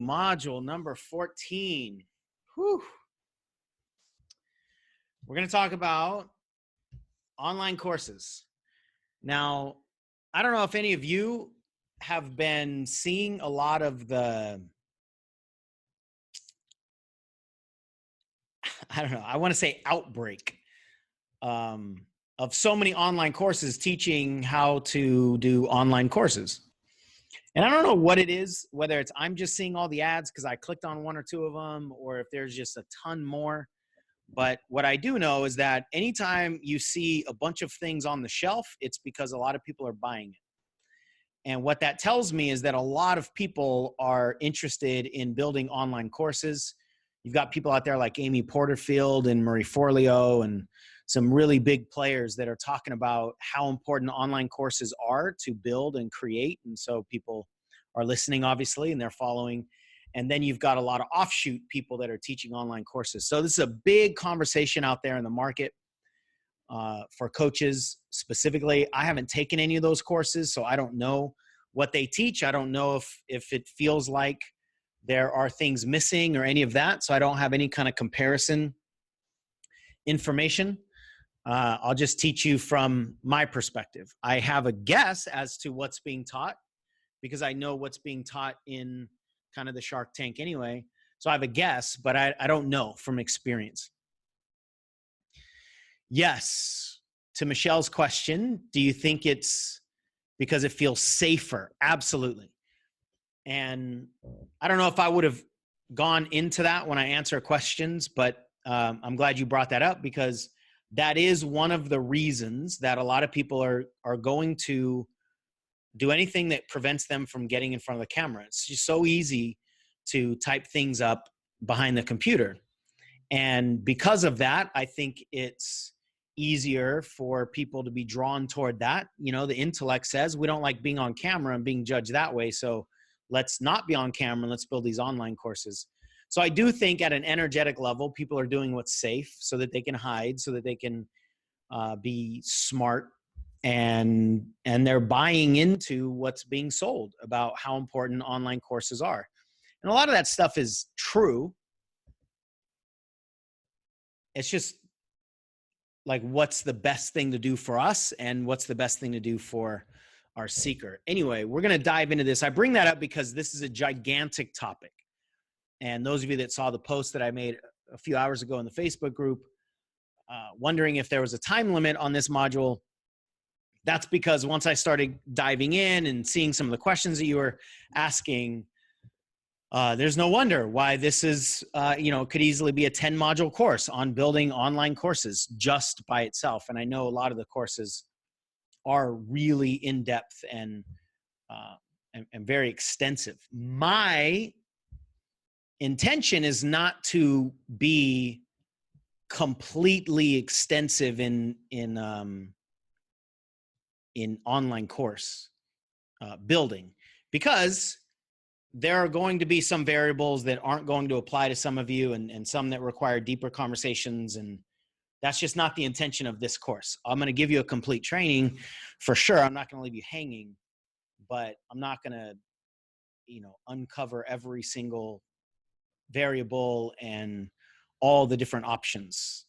Module number 14. Whew. We're going to talk about online courses. Now, I don't know if any of you have been seeing a lot of the, I don't know, I want to say outbreak of so many online courses teaching how to do online courses. And I don't know what it is, whether it's I'm just seeing all the ads because I clicked on one or two of them, or if there's just a ton more. But what I do know is that anytime you see a bunch of things on the shelf, it's because a lot of people are buying it. And what that tells me is that a lot of people are interested in building online courses. You've got people out there like Amy Porterfield and Marie Forleo and some really big players that are talking about how important online courses are to build and create. And so people are listening, obviously, and they're following. And then you've got a lot of offshoot people that are teaching online courses. So this is a big conversation out there in the market for coaches specifically. I haven't taken any of those courses, so I don't know what they teach. I don't know if it feels like there are things missing or any of that. So I don't have any kind of comparison information. I'll just teach you from my perspective. I have a guess as to what's being taught because I know what's being taught in kind of the Shark Tank anyway. So I have a guess, but I don't know from experience. Yes, to Michelle's question, do you think it's because it feels safer? Absolutely. And I don't know if I would have gone into that when I answer questions, but I'm glad you brought that up because that is one of the reasons that a lot of people are going to do anything that prevents them from getting in front of the camera. It's just so easy to type things up behind the computer. And because of that, I think it's easier for people to be drawn toward that. You know, the intellect says we don't like being on camera and being judged that way. So let's not be on camera. Let's build these online courses. So I do think at an energetic level, people are doing what's safe so that they can hide, so that they can be smart, and they're buying into what's being sold about how important online courses are. And a lot of that stuff is true. It's just like, what's the best thing to do for us and what's the best thing to do for our seeker. Anyway, we're going to dive into this. I bring that up because this is a gigantic topic. And those of you that saw the post that I made a few hours ago in the Facebook group, wondering if there was a time limit on this module, that's because once I started diving in and seeing some of the questions that you were asking, there's no wonder why this is, could easily be a 10-module course on building online courses just by itself. And I know a lot of the courses are really in-depth and very extensive. My intention is not to be completely extensive in online course building, because there are going to be some variables that aren't going to apply to some of you and some that require deeper conversations. And that's just not the intention of this course. I'm going to give you a complete training for sure. I'm not going to leave you hanging, but I'm not going to, uncover every single variable and all the different options.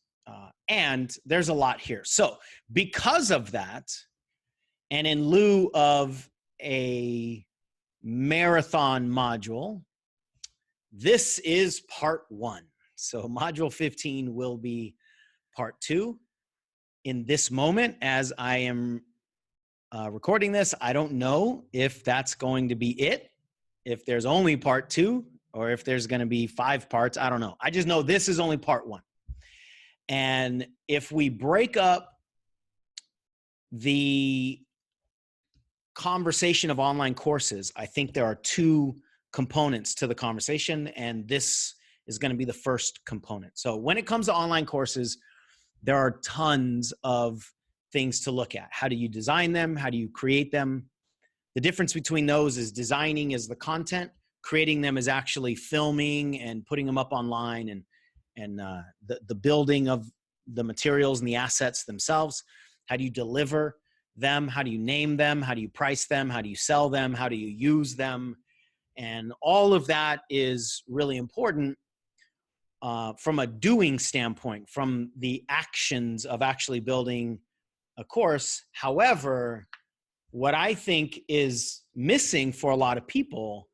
And there's a lot here. So because of that, and in lieu of a marathon module, this is part 1. So module 15 will be part 2. In this moment, as I am recording this, I don't know if that's going to be it, if there's only part 2, or if there's going to be 5 parts. I don't know. I just know this is only part 1. And if we break up the conversation of online courses, I think there are 2 components to the conversation, and this is going to be the first component. So when it comes to online courses, there are tons of things to look at. How do you design them? How do you create them? The difference between those is designing is the content, creating them is actually filming and putting them up online and the building of the materials and the assets themselves. How do you deliver them? How do you name them? How do you price them? How do you sell them? How do you use them? And all of that is really important from a doing standpoint, from the actions of actually building a course. However, what I think is missing for a lot of people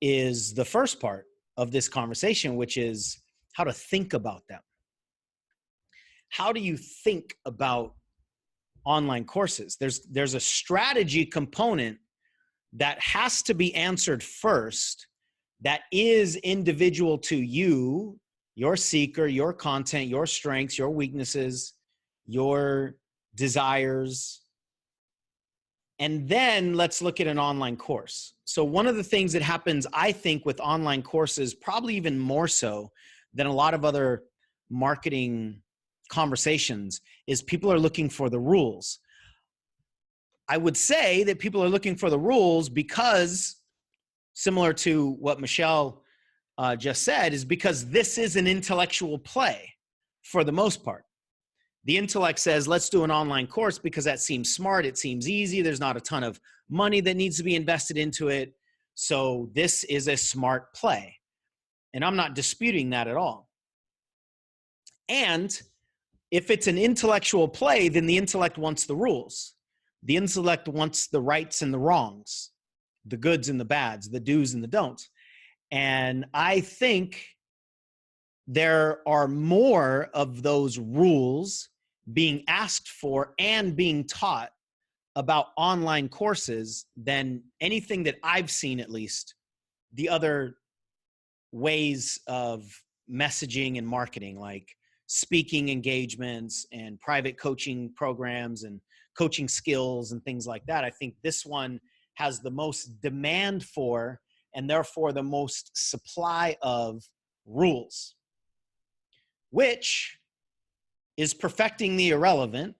is the first part of this conversation, which is how to think about them. How do you think about online courses? There's a strategy component that has to be answered first, that is individual to you, your seeker, your content, your strengths, your weaknesses, your desires. And then let's look at an online course. So one of the things that happens, I think, with online courses, probably even more so than a lot of other marketing conversations, is people are looking for the rules. I would say that people are looking for the rules because, similar to what Michelle just said, is because this is an intellectual play for the most part. The intellect says, let's do an online course because that seems smart. It seems easy. There's not a ton of money that needs to be invested into it. So this is a smart play. And I'm not disputing that at all. And if it's an intellectual play, then the intellect wants the rules. The intellect wants the rights and the wrongs, the goods and the bads, the do's and the don'ts. And I think there are more of those rules being asked for and being taught about online courses than anything that I've seen, at least, the other ways of messaging and marketing, like speaking engagements and private coaching programs and coaching skills and things like that. I think this one has the most demand for, and therefore the most supply of, rules, which is perfecting the irrelevant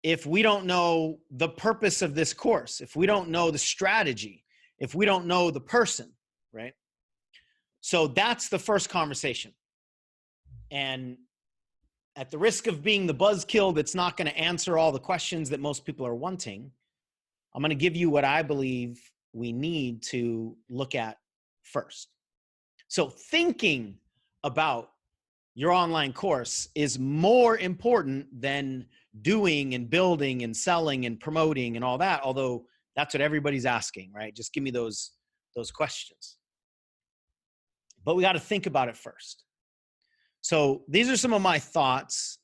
if we don't know the purpose of this course, if we don't know the strategy, if we don't know the person, right? So that's the first conversation. And at the risk of being the buzzkill that's not going to answer all the questions that most people are wanting, I'm going to give you what I believe we need to look at first. So thinking about your online course is more important than doing and building and selling and promoting and all that, although that's what everybody's asking, right? Just give me those questions. But we got to think about it first. So these are some of my thoughts,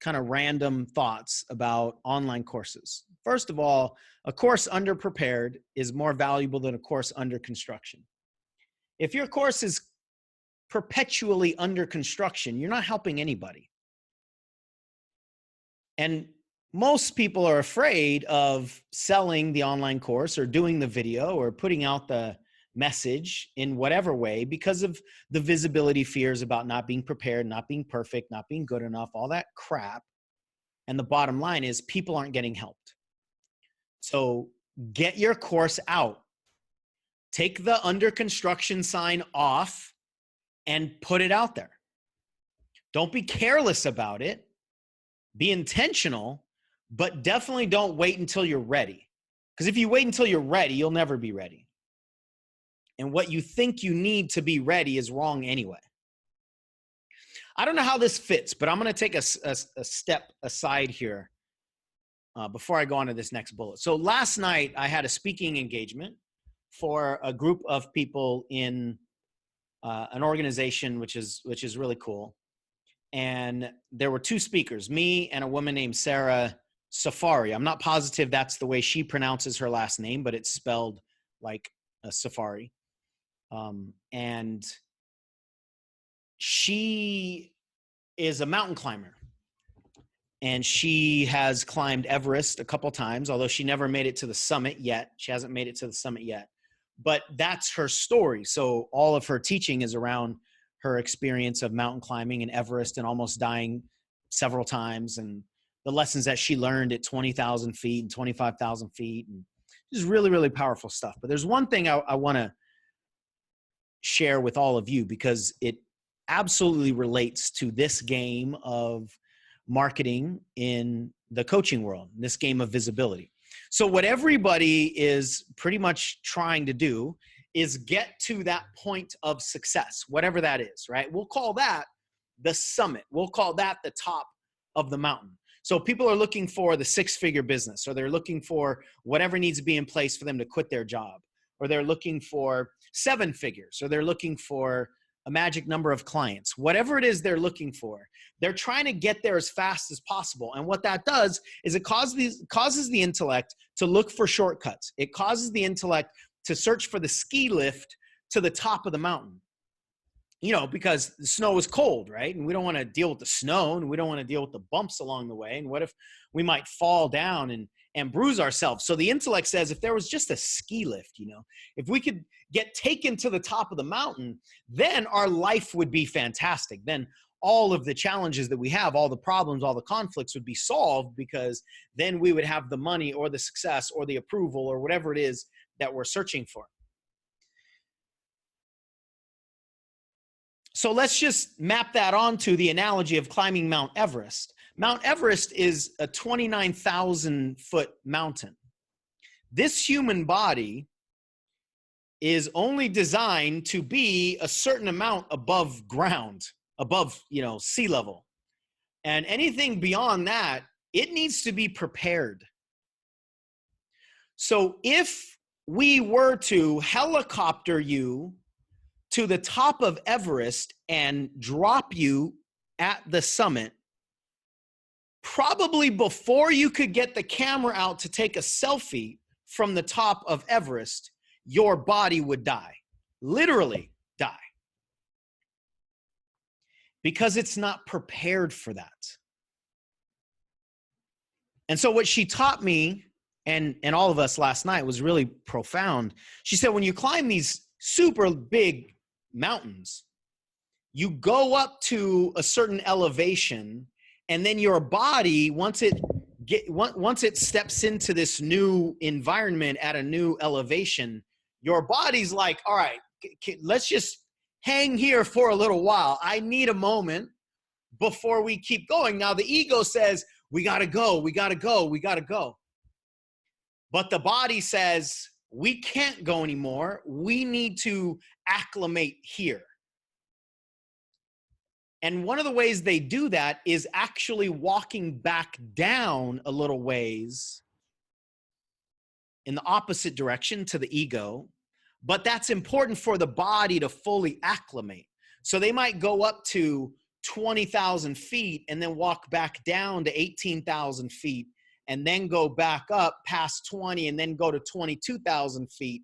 kind of random thoughts about online courses. First of all, a course underprepared is more valuable than a course under construction. If your course is perpetually under construction, you're not helping anybody. And most people are afraid of selling the online course or doing the video or putting out the message in whatever way because of the visibility fears about not being prepared, not being perfect, not being good enough, all that crap. And the bottom line is people aren't getting helped. So get your course out. Take the under construction sign off and put it out there. Don't be careless about it. Be intentional, but definitely don't wait until you're ready. Because if you wait until you're ready, you'll never be ready. And what you think you need to be ready is wrong anyway. I don't know how this fits, but I'm going to take a step aside here before I go on to this next bullet. So last night I had a speaking engagement for a group of people in an organization, which is really cool. And there were two speakers, me and a woman named Sarah Safari. I'm not positive that's the way she pronounces her last name, but it's spelled like a safari. And she is a mountain climber. And she has climbed Everest a couple times, although she never made it to the summit yet. She hasn't made it to the summit yet. But that's her story. So all of her teaching is around her experience of mountain climbing and Everest and almost dying several times, and the lessons that she learned at 20,000 feet and 25,000 feet. And this is really, really powerful stuff. But there's one thing I want to share with all of you because it absolutely relates to this game of marketing in the coaching world, this game of visibility. So what everybody is pretty much trying to do is get to that point of success, whatever that is, right? We'll call that the summit. We'll call that the top of the mountain. So people are looking for the six-figure business, or they're looking for whatever needs to be in place for them to quit their job, or they're looking for seven figures, or they're looking for a magic number of clients. Whatever it is they're looking for, they're trying to get there as fast as possible. And what that does is it causes the intellect to look for shortcuts. It causes the intellect to search for the ski lift to the top of the mountain. You know, because the snow is cold, right? And we don't want to deal with the snow, and we don't want to deal with the bumps along the way. And what if we might fall down and bruise ourselves? So the intellect says, if there was just a ski lift, you know, if we could get taken to the top of the mountain, then our life would be fantastic. Then all of the challenges that we have, all the problems, all the conflicts would be solved, because then we would have the money or the success or the approval or whatever it is that we're searching for. So let's just map that onto the analogy of climbing Mount Everest. Mount Everest is a 29,000-foot mountain. This human body is only designed to be a certain amount above ground, above, you know, sea level. And anything beyond that, it needs to be prepared. So if we were to helicopter you to the top of Everest and drop you at the summit, probably before you could get the camera out to take a selfie from the top of Everest, your body would die, literally die, because it's not prepared for that. And so what she taught me and all of us last night was really profound. She said, when you climb these super big mountains, you go up to a certain elevation, and then your body, once it steps into this new environment at a new elevation, your body's like, all right, let's just hang here for a little while. I need a moment before we keep going. Now the ego says, we gotta go, we gotta go, we gotta go. But the body says, we can't go anymore. We need to acclimate here. And one of the ways they do that is actually walking back down a little ways in the opposite direction to the ego. But that's important for the body to fully acclimate. So they might go up to 20,000 feet and then walk back down to 18,000 feet, and then go back up past 20 and then go to 22,000 feet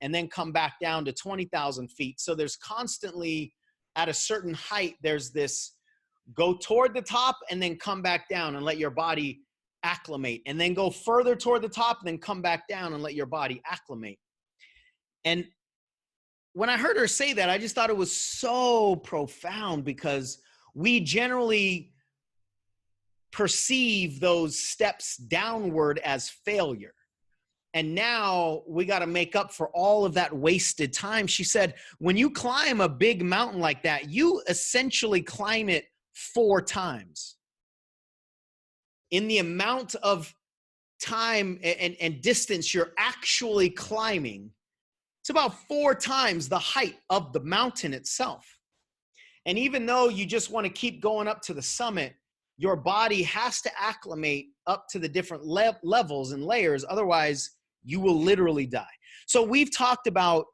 and then come back down to 20,000 feet. So there's constantly, at a certain height, there's this go toward the top and then come back down and let your body acclimate, and then go further toward the top and then come back down and let your body acclimate. And when I heard her say that, I just thought it was so profound, because we generally perceive those steps downward as failure. And now we got to make up for all of that wasted time. She said, when you climb a big mountain like that, you essentially climb it 4 times. In the amount of time and distance you're actually climbing, it's about 4 times the height of the mountain itself. And even though you just want to keep going up to the summit, your body has to acclimate up to the different levels and layers. Otherwise, you will literally die. So we've talked about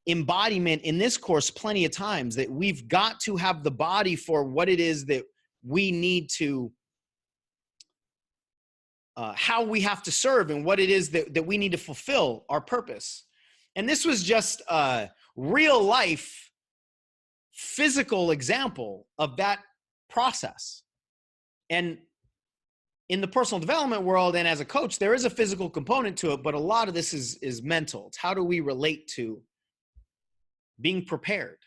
embodiment in this course plenty of times, that we've got to have the body for what it is that we need to, how we have to serve, and what it is that we need to fulfill our purpose. And this was just a real life physical example of that process. And in the personal development world and as a coach, there is a physical component to it, but a lot of this is mental. It's how do we relate to being prepared?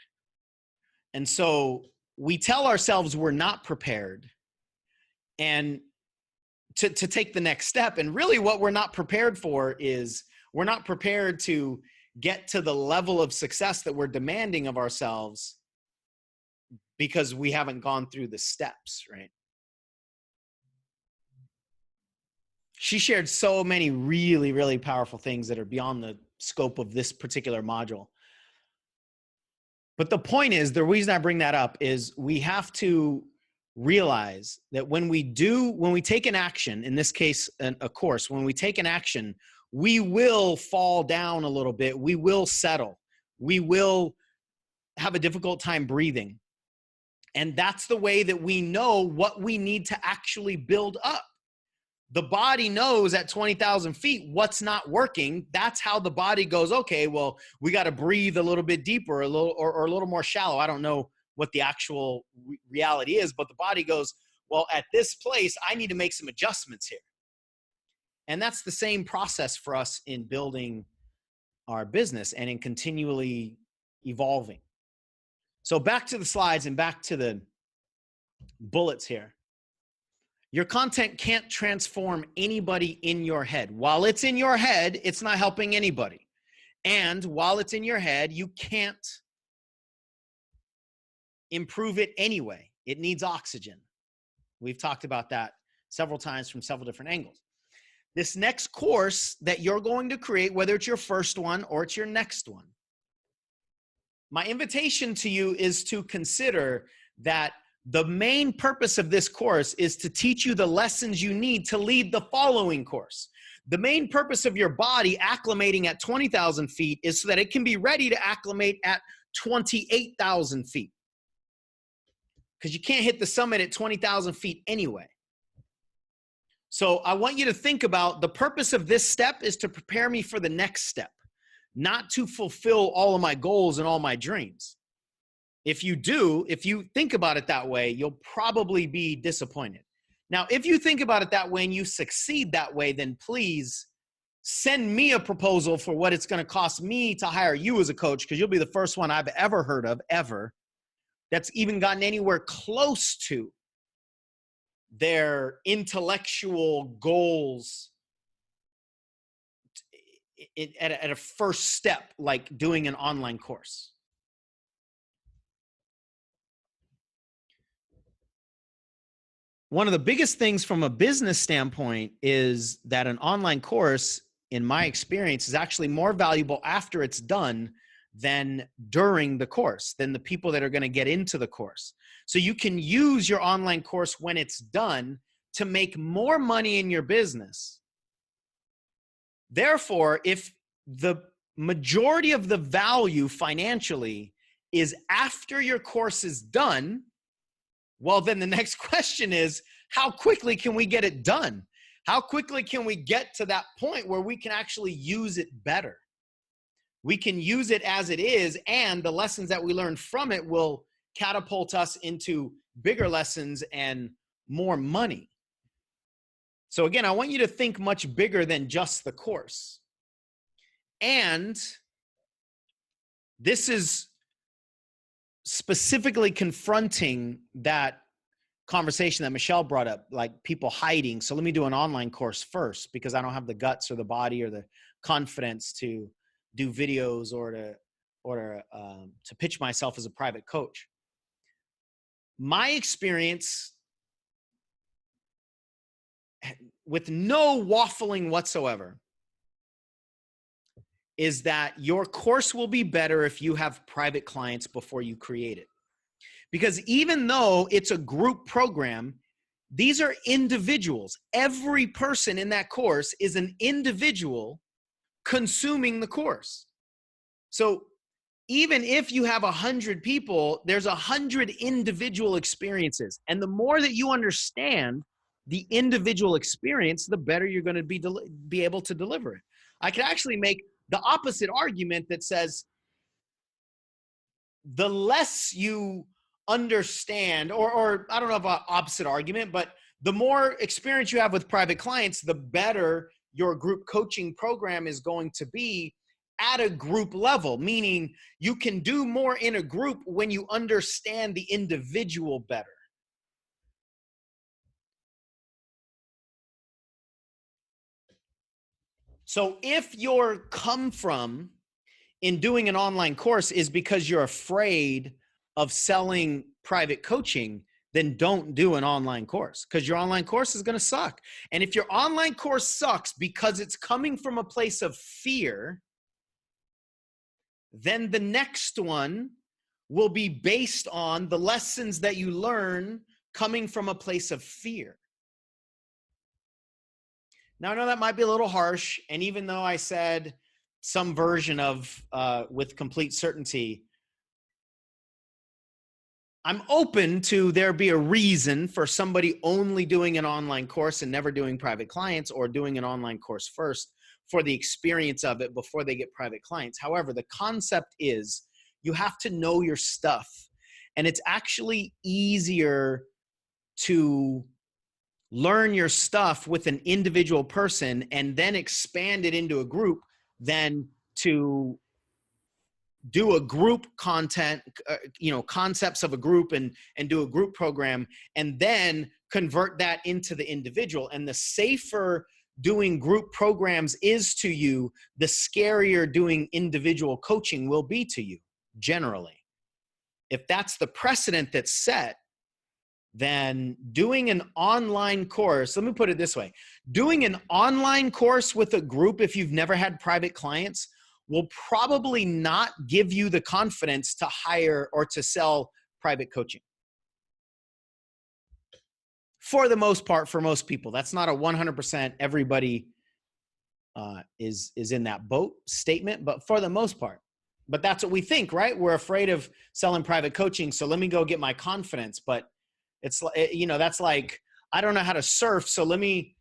And so we tell ourselves we're not prepared, and to take the next step. And really what we're not prepared for is we're not prepared to get to the level of success that we're demanding of ourselves, because we haven't gone through the steps, right? She shared so many really, really powerful things that are beyond scope of this particular module. But the point is, the reason I bring that up is we have to realize that when we take an action, in this case, a course, when we take an action, we will fall down a little bit. We will settle. We will have a difficult time breathing. And that's the way that we know what we need to actually build up. The body knows at 20,000 feet what's not working. That's how the body goes, okay, well, we got to breathe a little bit deeper, a little more shallow. I don't know what the actual reality is, but the body goes, well, at this place, I need to make some adjustments here. And that's the same process for us in building our business and in continually evolving. So back to the slides and back to the bullets here. Your content can't transform anybody in your head. While it's in your head, it's not helping anybody. And while it's in your head, you can't improve it anyway. It needs oxygen. We've talked about that several times from several different angles. This next course that you're going to create, whether it's your first one or it's your next one, my invitation to you is to consider that the main purpose of this course is to teach you the lessons you need to lead the following course. The main purpose of your body acclimating at 20,000 feet is so that it can be ready to acclimate at 28,000 feet. Because you can't hit the summit at 20,000 feet anyway. So I want you to think about the purpose of this step is to prepare me for the next step, not to fulfill all of my goals and all my dreams. If you think about it that way, you'll probably be disappointed. Now, if you think about it that way and you succeed that way, then please send me a proposal for what it's going to cost me to hire you as a coach, because you'll be the first one I've ever heard of, ever, that's even gotten anywhere close to their intellectual goals at a first step, like doing an online course. One of the biggest things from a business standpoint is that an online course, in my experience, is actually more valuable after it's done than during the course, than the people that are going to get into the course. So you can use your online course when it's done to make more money in your business. Therefore, if the majority of the value financially is after your course is done, well, then the next question is, how quickly can we get it done? How quickly can we get to that point where we can actually use it better? We can use it as it is, and the lessons that we learn from it will catapult us into bigger lessons and more money. So again, I want you to think much bigger than just the course. And this is specifically confronting that conversation that Michelle brought up, like people hiding. So let me do an online course first because I don't have the guts or the body or the confidence to do videos or to pitch myself as a private coach. My experience, with no waffling whatsoever, is that your course will be better if you have private clients before you create it. Because even though it's a group program, these are individuals. Every person in that course is an individual consuming the course. So even if you have 100 people, there's 100 individual experiences. And the more that you understand the individual experience, the better you're going to be able to deliver it. I could actually make the opposite argument that says the less you understand, or I don't know about opposite argument, but the more experience you have with private clients, the better your group coaching program is going to be at a group level, meaning you can do more in a group when you understand the individual better. So if your come from in doing an online course is because you're afraid of selling private coaching, then don't do an online course because your online course is going to suck. And if your online course sucks because it's coming from a place of fear, then the next one will be based on the lessons that you learn coming from a place of fear. Now, I know that might be a little harsh, and even though I said some version of with complete certainty, I'm open to there be a reason for somebody only doing an online course and never doing private clients, or doing an online course first for the experience of it before they get private clients. However, the concept is you have to know your stuff, and it's actually easier to learn your stuff with an individual person and then expand it into a group than to do a group content, concepts of a group and do a group program and then convert that into the individual. And the safer doing group programs is to you, the scarier doing individual coaching will be to you generally. If that's the precedent that's set, then doing an online course, let me put it this way, doing an online course with a group, if you've never had private clients, will probably not give you the confidence to hire or to sell private coaching. For the most part, for most people, that's not a 100% everybody is in that boat statement, but for the most part. But that's what we think, right? We're afraid of selling private coaching, so let me go get my confidence. But it's, that's like, I don't know how to surf, so let me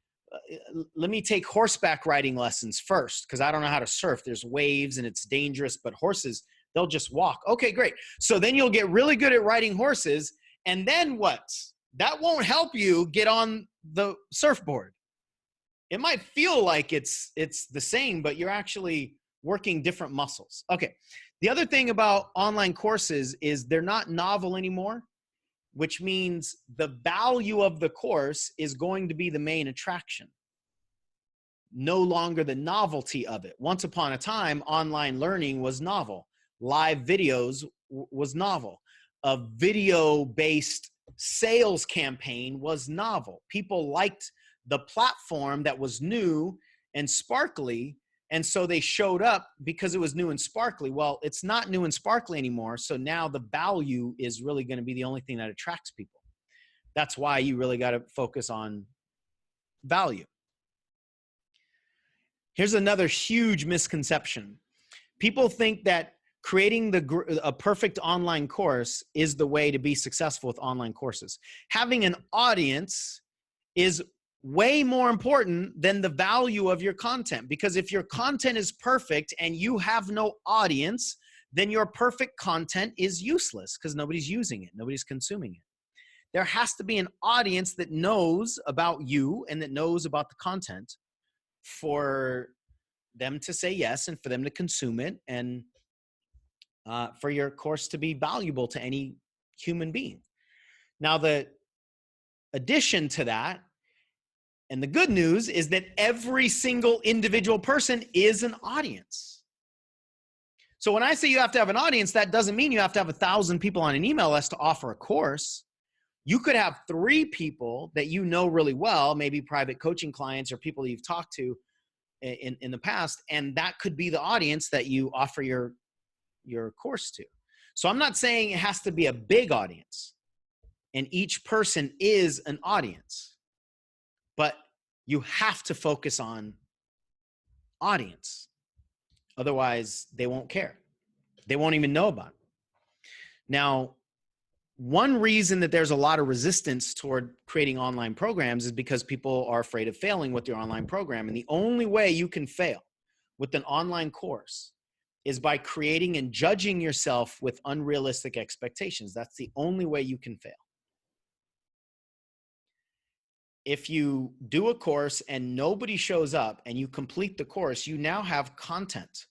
take horseback riding lessons first because I don't know how to surf. There's waves and it's dangerous, but horses, they'll just walk. Okay, great. So then you'll get really good at riding horses, and then what? That won't help you get on the surfboard. It might feel like it's the same, but you're actually working different muscles. Okay. The other thing about online courses is they're not novel anymore, which means the value of the course is going to be the main attraction, no longer the novelty of it. Once upon a time, online learning was novel. Live videos was novel. A video-based sales campaign was novel. People liked the platform that was new and sparkly, and so they showed up because it was new and sparkly. Well, it's not new and sparkly anymore, so now the value is really going to be the only thing that attracts people. That's why you really got to focus on value. Here's another huge misconception. People think that creating a perfect online course is the way to be successful with online courses. Having an audience is way more important than the value of your content, because if your content is perfect and you have no audience, then your perfect content is useless because nobody's using it, nobody's consuming it. There has to be an audience that knows about you and that knows about the content for them to say yes and for them to consume it, and for your course to be valuable to any human being. Now, the addition to that, and the good news, is that every single individual person is an audience. So when I say you have to have an audience, that doesn't mean you have to have 1,000 people on an email list to offer a course. You could have 3 people that you know really well, maybe private coaching clients or people you've talked to in the past, and that could be the audience that you offer your course to. So I'm not saying it has to be a big audience, and each person is an audience, but you have to focus on audience. Otherwise, they won't care. They won't even know about it. Now, one reason that there's a lot of resistance toward creating online programs is because people are afraid of failing with your online program. And the only way you can fail with an online course is by creating and judging yourself with unrealistic expectations. That's the only way you can fail. If you do a course and nobody shows up and you complete the course, you now have content.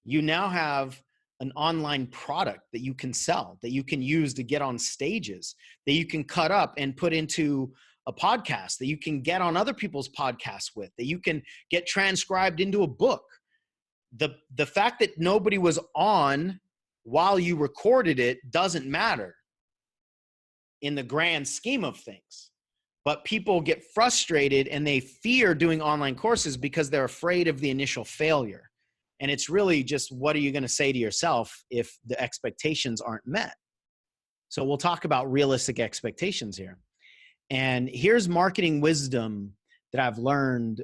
You now have an online product that you can sell, that you can use to get on stages, that you can cut up and put into a podcast, that you can get on other people's podcasts with, that you can get transcribed into a book. The fact that nobody was on while you recorded it doesn't matter in the grand scheme of things. But people get frustrated and they fear doing online courses because they're afraid of the initial failure. And it's really just, what are you going to say to yourself if the expectations aren't met? So we'll talk about realistic expectations here. And here's marketing wisdom that I've learned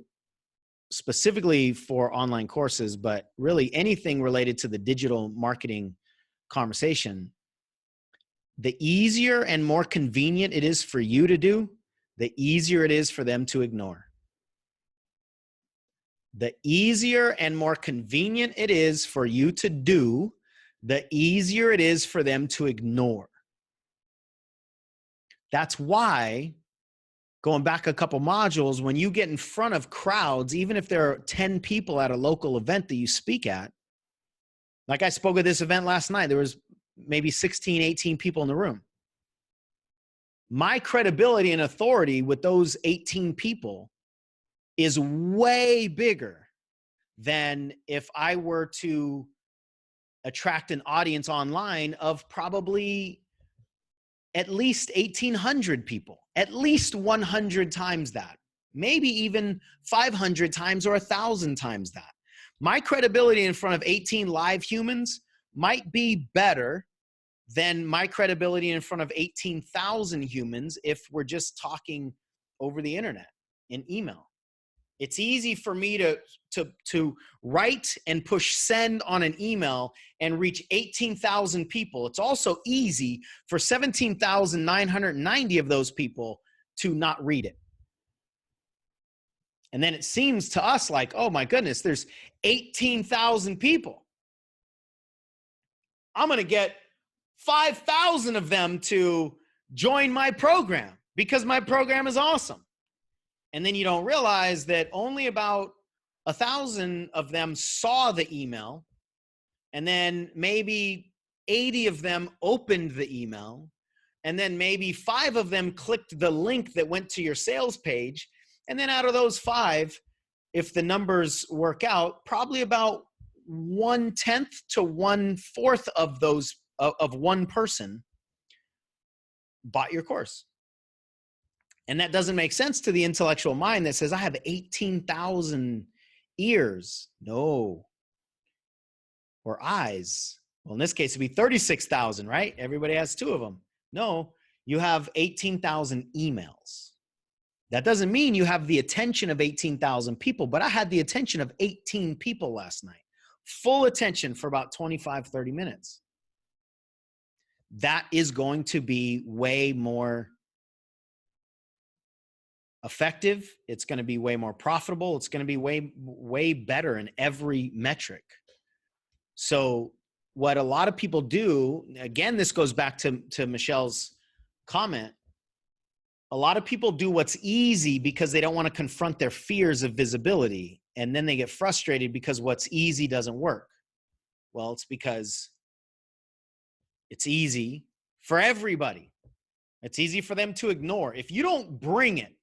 specifically for online courses, but really anything related to the digital marketing conversation. The easier and more convenient it is for you to do, the easier it is for them to ignore. The easier and more convenient it is for you to do, the easier it is for them to ignore. That's why, going back a couple modules, when you get in front of crowds, even if there are 10 people at a local event that you speak at, like I spoke at this event last night, there was maybe 16, 18 people in the room. My credibility and authority with those 18 people is way bigger than if I were to attract an audience online of probably at least 1,800 people, at least 100 times that, maybe even 500 times or 1,000 times that. My credibility in front of 18 live humans might be better than my credibility in front of 18,000 humans if we're just talking over the internet in email. It's easy for me to write and push send on an email and reach 18,000 people. It's also easy for 17,990 of those people to not read it. And then it seems to us like, oh my goodness, there's 18,000 people. I'm going to get 5,000 of them to join my program because my program is awesome. And then you don't realize that only about 1,000 of them saw the email, and then maybe 80 of them opened the email, and then maybe 5 of them clicked the link that went to your sales page. And then out of those 5, if the numbers work out, probably about 1/10 to 1/4 of those of one person bought your course. And that doesn't make sense to the intellectual mind that says, I have 18,000 ears. No. Or eyes. Well, in this case, it'd be 36,000, right? Everybody has 2 of them. No, you have 18,000 emails. That doesn't mean you have the attention of 18,000 people, but I had the attention of 18 people last night. Full attention for about 25, 30 minutes. That is going to be way more effective. It's going to be way more profitable. It's going to be way better in every metric. So what a lot of people do, again, this goes back to Michelle's comment. A lot of people do what's easy because they don't want to confront their fears of visibility. And then they get frustrated because what's easy doesn't work. Well, it's because it's easy for everybody. It's easy for them to ignore. If you don't bring it,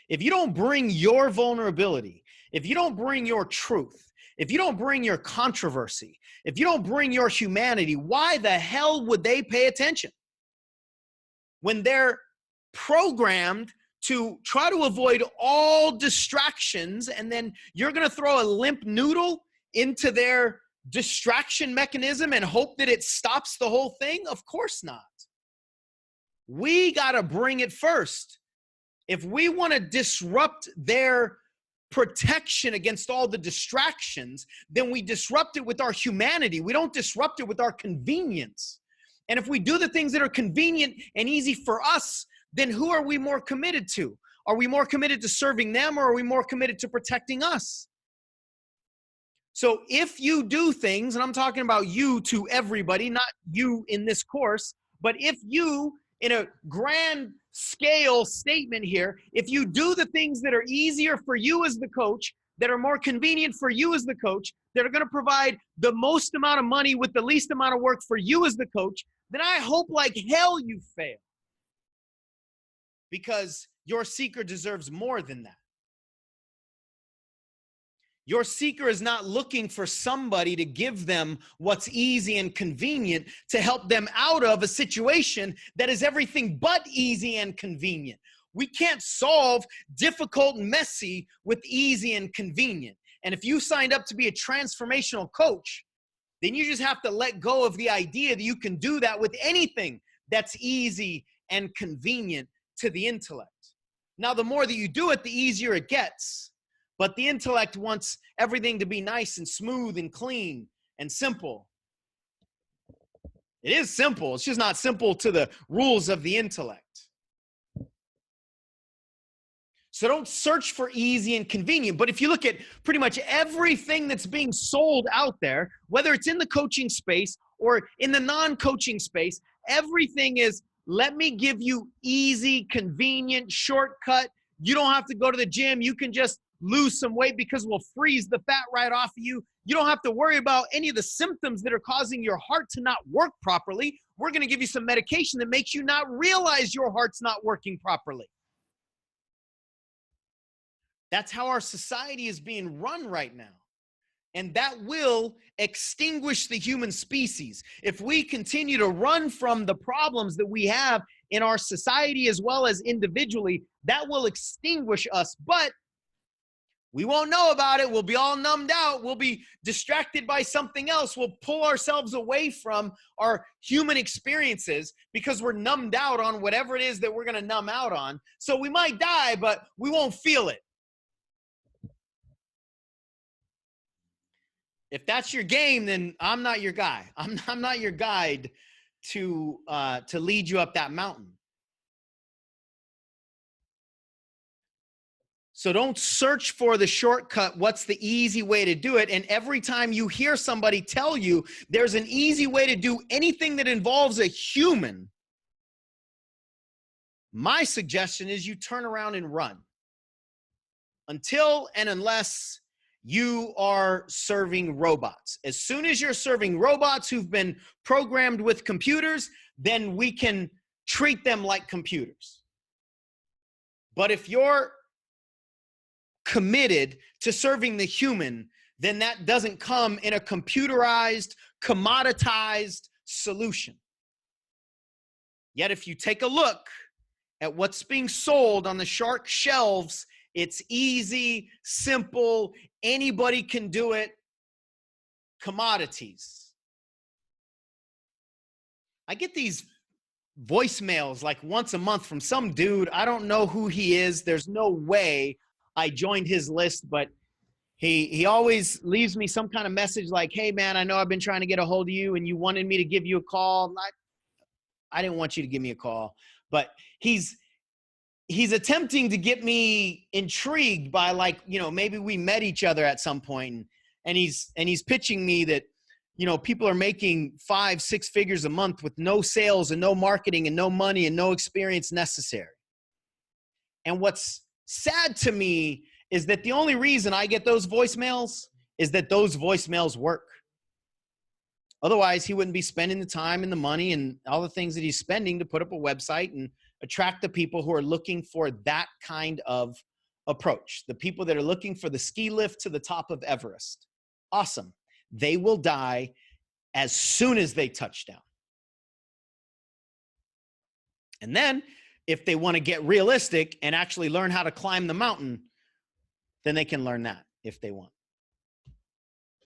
if you don't bring your vulnerability, if you don't bring your truth, if you don't bring your controversy, if you don't bring your humanity, why the hell would they pay attention? When they're programmed to try to avoid all distractions, and then you're going to throw a limp noodle into their distraction mechanism and hope that it stops the whole thing? Of course not. We got to bring it first. If we want to disrupt their protection against all the distractions, then we disrupt it with our humanity. We don't disrupt it with our convenience. And if we do the things that are convenient and easy for us, then who are we more committed to? Are we more committed to serving them, or are we more committed to protecting us? So if you do things, and I'm talking about you to everybody, not you in this course, but if you, in a grand scale statement here, if you do the things that are easier for you as the coach, that are more convenient for you as the coach, that are going to provide the most amount of money with the least amount of work for you as the coach, then I hope like hell you fail. Because your seeker deserves more than that. Your seeker is not looking for somebody to give them what's easy and convenient to help them out of a situation that is everything but easy and convenient. We can't solve difficult and messy with easy and convenient. And if you signed up to be a transformational coach, then you just have to let go of the idea that you can do that with anything that's easy and convenient to the intellect. Now, the more that you do it, the easier it gets. But the intellect wants everything to be nice and smooth and clean and simple. It is simple. It's just not simple to the rules of the intellect. So don't search for easy and convenient. But if you look at pretty much everything that's being sold out there, whether it's in the coaching space or in the non-coaching space, everything is, let me give you easy, convenient, shortcut. You don't have to go to the gym. You can just lose some weight because we'll freeze the fat right off of you. You don't have to worry about any of the symptoms that are causing your heart to not work properly. We're going to give you some medication that makes you not realize your heart's not working properly. That's how our society is being run right now. And that will extinguish the human species. If we continue to run from the problems that we have in our society as well as individually, that will extinguish us. But we won't know about it. We'll be all numbed out. We'll be distracted by something else. We'll pull ourselves away from our human experiences because we're numbed out on whatever it is that we're going to numb out on. So we might die, but we won't feel it. If that's your game, then I'm not your guy. I'm not your guide to lead you up that mountain. So don't search for the shortcut. What's the easy way to do it? And every time you hear somebody tell you there's an easy way to do anything that involves a human, my suggestion is you turn around and run until and unless you are serving robots. As soon as you're serving robots who've been programmed with computers, then we can treat them like computers. But if you're committed to serving the human, then that doesn't come in a computerized, commoditized solution. Yet if you take a look at what's being sold on the shark shelves, it's easy, simple, anybody can do it, commodities. I get these voicemails like once a month from some dude. I don't know who he is. There's no way I joined his list, but he always leaves me some kind of message like, hey man, I know I've been trying to get a hold of you and you wanted me to give you a call. I didn't want you to give me a call, but he's attempting to get me intrigued by, like, you know, maybe we met each other at some point, and he's pitching me that, you know, people are making 5-6 figures a month with no sales and no marketing and no money and no experience necessary. And what's sad to me is that the only reason I get those voicemails is that those voicemails work. Otherwise, he wouldn't be spending the time and the money and all the things that he's spending to put up a website and attract the people who are looking for that kind of approach. The people that are looking for the ski lift to the top of Everest. Awesome. They will die as soon as they touch down. And then if they want to get realistic and actually learn how to climb the mountain, then they can learn that if they want.